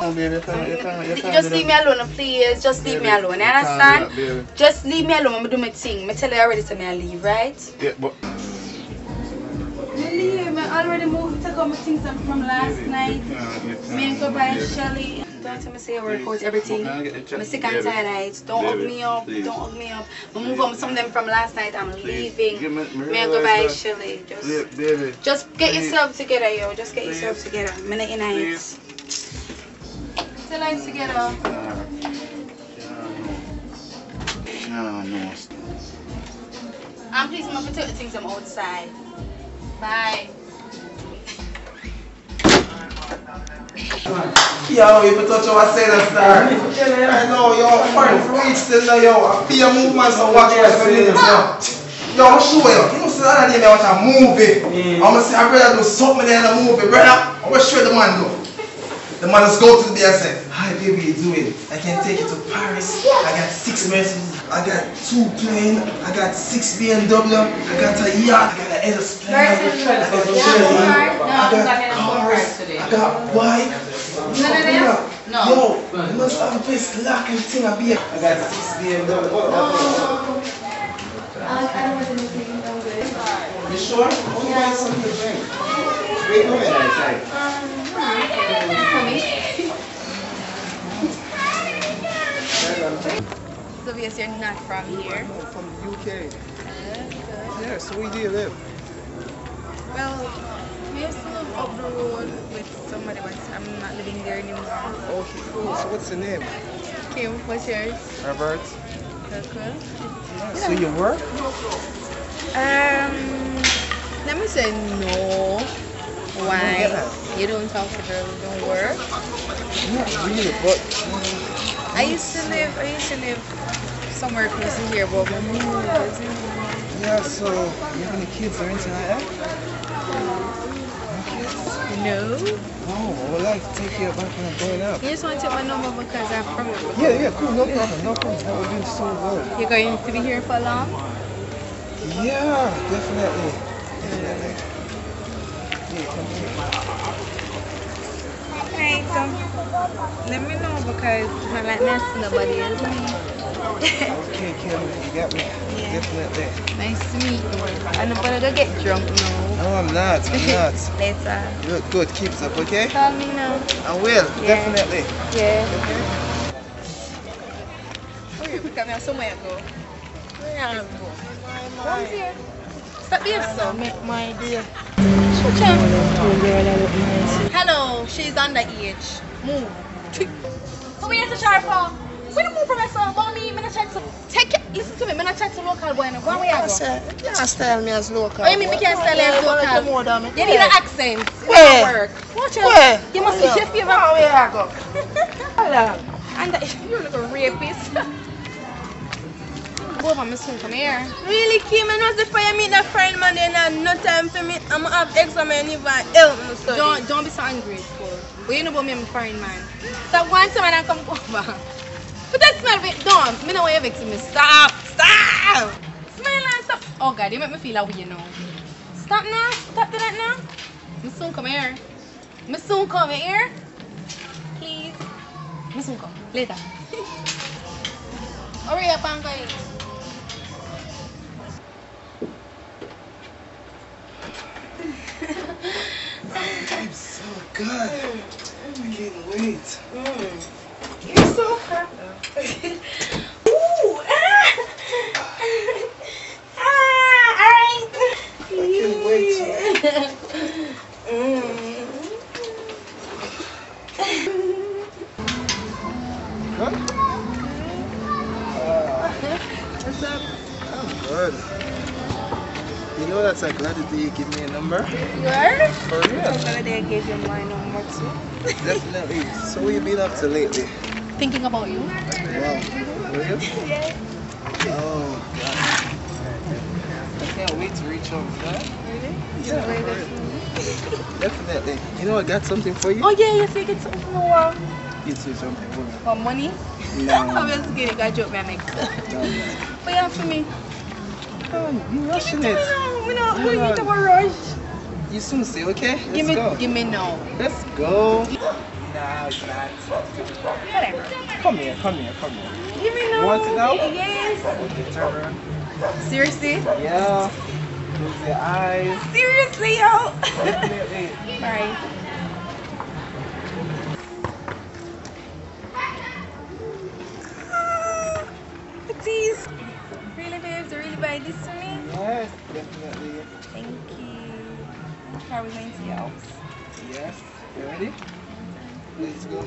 on, baby. You can't just leave me alone, please. Just leave me alone. You understand? Just leave me alone. I'm gonna do my thing. I tell you already, so I leave, right? Yeah, but. Leave. I already moved to come things from last night. Me and go by Shelly. Don't tell me say I record everything. I'm sick and tired of it. Don't hug me up. Don't hug me up. I move on some of them from last night. I'm leaving. Me and go by Shelly. Just get yourself together, yo. Just get yourself together. Minute in it. Till I together. No. I'm pleased enough to take the things I'm outside. Bye. Yo, if you touch our sailor star, I know, yo, fine for weeks still now, yo. I feel a movement, so watch what I'm doing, yo. Yo, I'm sure, yo. You know, see the other day, I watch a movie. I'm gonna say, I'd rather do something in the movie, brother. I'm gonna show the man, though. The man just go to the bed and say, hi, baby, you doing? I can take you to Paris. I got 6 Mercedes. I got 2 planes. I got 6 BMW. I got a yacht. I got an aeroplane. I got cars. I got bike. No. Yo, you must have the best luck and thing I be. I got 6 BMW. I don't want anything. I'm good. You sure? I'll buy something to drink. Wait, no minute, outside. So yes, you're not from here? No, from the UK. Yeah, so where do you live? Well, we used to live up the road with somebody, but I'm not living there anymore. Okay, cool. So what's the name? Kim, what's yours? Robert. Okay. Yeah, so you work? Let me say no. Why? You don't talk to girls who don't work? Not really, but I used to live somewhere close to here, but my mom was yeah, so you have any kids or anything like that? no. Oh, I would like to take you back when I'm growing up. You just want to take my number because I'm from it. Yeah, cool, no problem. That would be so good. You're going to be here for long? Yeah, definitely. Yeah, come here. Alright, so let me know because I like messing nobody else. Okay, Kim, you got me. Yeah. Definitely. Nice to meet you. I'm gonna go get drunk now. No, I'm not. Later. Good, keep it up, okay? Call me now. I will, definitely. Yeah. Okay? Oh, you pick up me somewhere go. Where are you going? Come here. Stop there, so. My dear. Hello, she's underage. Move. Come here to Sharpa. When you move from my son, mommy, I'm not trying to take it. Listen to me, I'm not trying to local boy. Go away, I go. You can't style me as local. Oh, you mean we can't style you as local? You need an accent. Where? Watch out. Where? You must be your favorite. Oh, where I go? Hello. And you're like a rapist. Both of them soon come here. Really, Kim, and what's the fire meet that friend man and no time for me. I'm gonna have exam and even help me study. Don't be so ungrateful. But you know about me, I'm a fine man. So one time when I come over. But that smell of it, don't. Me know why you're vexing me. Stop. Smile and stop. Oh God, you make me feel like you know. Stop now. Stop to that now. Me soon come here. Me soon come here. Please. Me soon come. Later. Hurry up, guys. It's so good. I can't wait. You're so happy. Ooh! Alright. I can't wait. Huh? What's up? I'm good. You know that's like glad that you give me a number? You are? For real? I'm glad I gave you my number too. Definitely. So what you been up to lately? Thinking about you. Wow. Really? Yeah. Oh God. I can't wait to reach home. Huh? Really? Yeah. Very good. Definitely. You know I got something for you? Oh yeah, you say get something more. You say something for me. For money? No. I'm just kidding, I joke my next. No. But yeah, for me. You rushing it. We need to rush. You soon say, okay? Give me no. Let's go. Nah, it's not. Whatever. Come here. Give me no. You want it now? Yes. Okay, turn around. Seriously? Yeah. Close your eyes. Seriously, yo. Definitely. Alright. Please. Really, babes? You really buy this to me? Yes, definitely. Thank you. Are we going to your house? Yes. You ready? Let's go.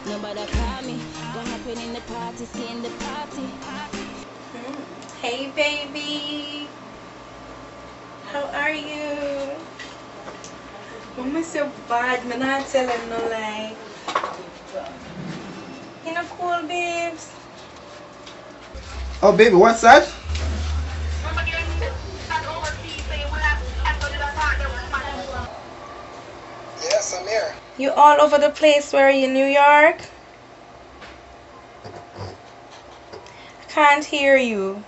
Nobody call me. What happened in the party? Stay in the party. Hey, baby. How are you? Mama so bad. I'm not telling no lie. You know, cool, babes. Oh, baby, what's that? Yes, I'm here. You all over the place. Where are you, New York? I can't hear you.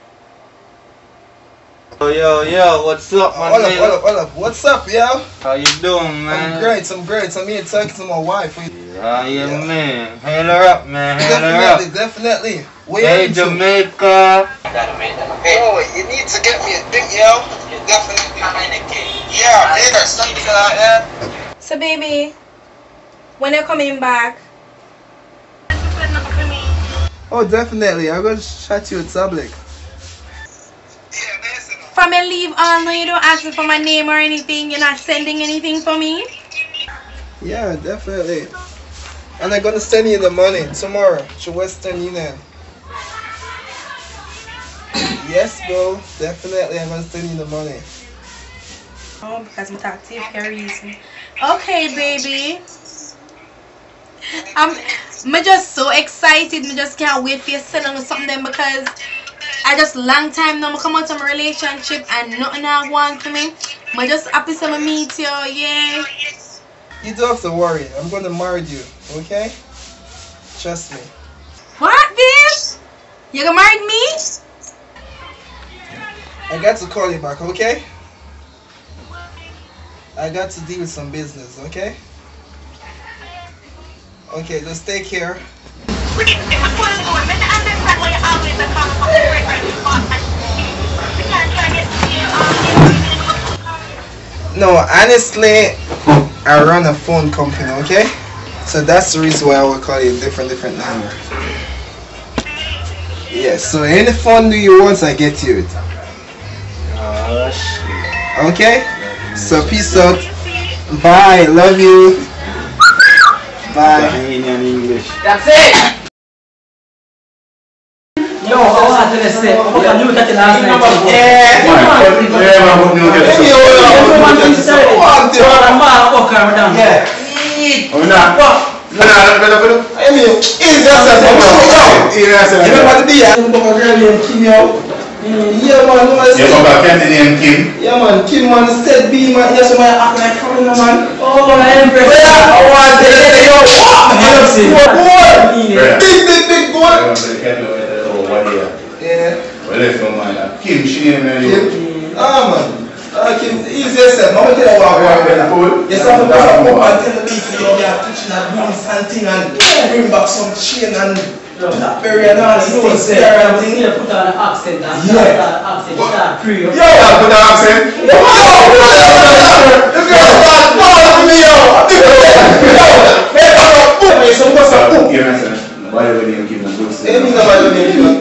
Yo, what's up, man? Hold up. What's up, yo? How you doing, man? I'm great. I'm here talking to my wife. Yeah, man. Hail her up, man. Hail her up. Definitely. Hey, Jamaica. Oh, you need to get me a big, yo. Definitely. Yeah, bigger, something like that. So, baby, when you're coming back? Oh, definitely. I'm gonna chat you a tablet. From your leave on, no, you don't ask me for my name or anything. You're not sending anything for me? Yeah, definitely. And I'm gonna send you the money tomorrow to Western Union. Yes, bro. Definitely, I'm gonna send you the money. Oh, because I'm talking to you for a reason. Okay, baby. I'm just so excited. I just can't wait for you to send on something because I just long time now I come out of my relationship and nothing I want for me. I just happy to meet you, yeah. You don't have to worry. I'm gonna marry you, okay? Trust me. What, bitch? You gonna marry me? I got to call you back, okay? I got to deal with some business, okay? Okay, just take care. No, honestly, I run a phone company, okay? So that's the reason why I will call you a different number. Yes, so any phone do you want, I get you it. Okay? So peace out. Bye, love you. Bye. That's it! Yo, how hard did I say? How can you get the last night? Yeah, man, yeah, man, Kim, man, said be, man, yes, man, act like coming, man. Oh, I am impressed. Yeah, I want to say, yo, what? Big boy. Yeah. Kim, she ain't man. Man. Kim, easiest step. I'm going to tell you what. Yes, I'm going to come up and tell the people, you are teaching that once and thing and bring back some chain and that very nice thing. Put on an accent and start pre. Yo, put on an accent. Yo, the girl start calling me, yo.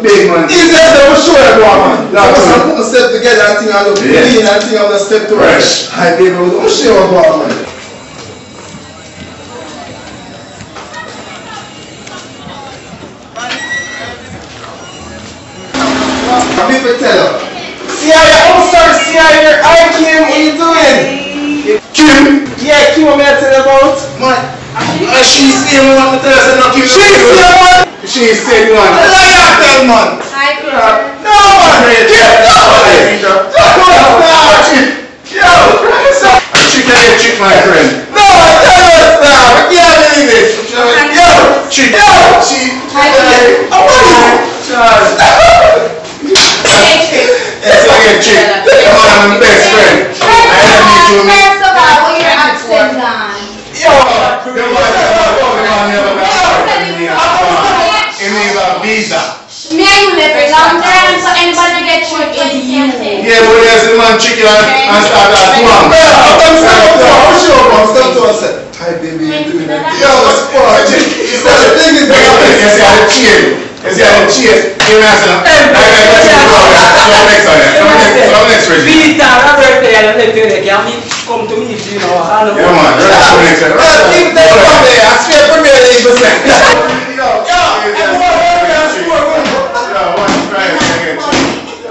Big man. Easiest step for sure, man. Now, I'm putting a step together and think I look clean and think I'm going to step to rush. Hi, baby, I'm sure about man. People tell her. See how your own start, see how your eye Kim, what you doing? Kim? Yeah, Kim, what may I tell you about? Man, she's saying one to tell us not Kim. She's saying one? She's saying one. What are you tell, man? Hi, Peter. No, man. Kim, Yo, Trick and get trick, my friend. no, tell us now. I can't believe it. Yeah, but there's the man chicken and start that one. Step to us. Hi baby, you doing that? Yo, sport. The thing is, you see how the chain. You see how the chain. Give me a second. Next Reggie. Beat down, I'm right there. Let me come to me, you know. Yeah, man. Next keep that one there. I swear Premier League was there.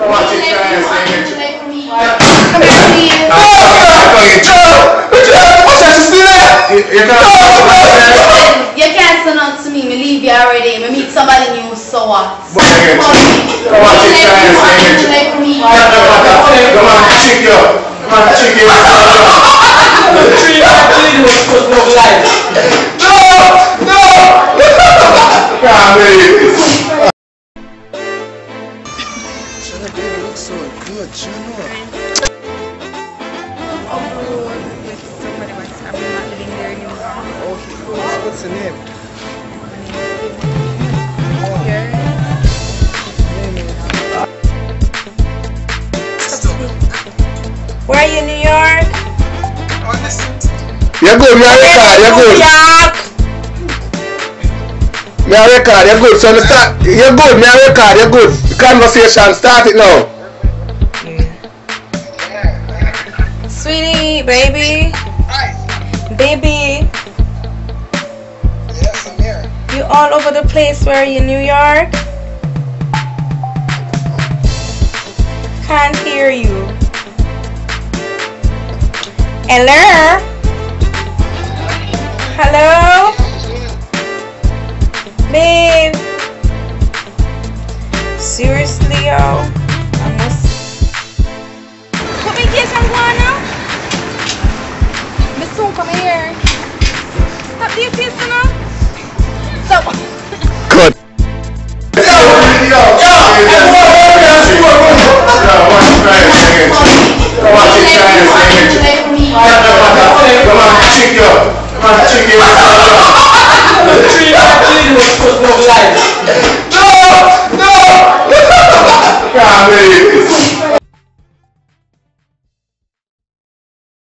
Watch it try and say it. Come here, please. You can't stand out to me. Me leave you already. Me meet somebody new, so what? Watch it try and say it. Like me. Come on, chick you. Come on, chick you. No! Can't believe this. Baby looks so good, What's the name? Where are you, New York? You're good, you're good. You're good. So start. You're good, you're good. The conversation, start it now. Sweetie, baby. Baby. Yes, I'm here. You all over the place. Where are you, New York? Can't hear you. Hello? Hello? Babe. Seriously, yo? I must... Put me here, some guano. Miss Soon, come here. Stop the face, you know? Stop. Good.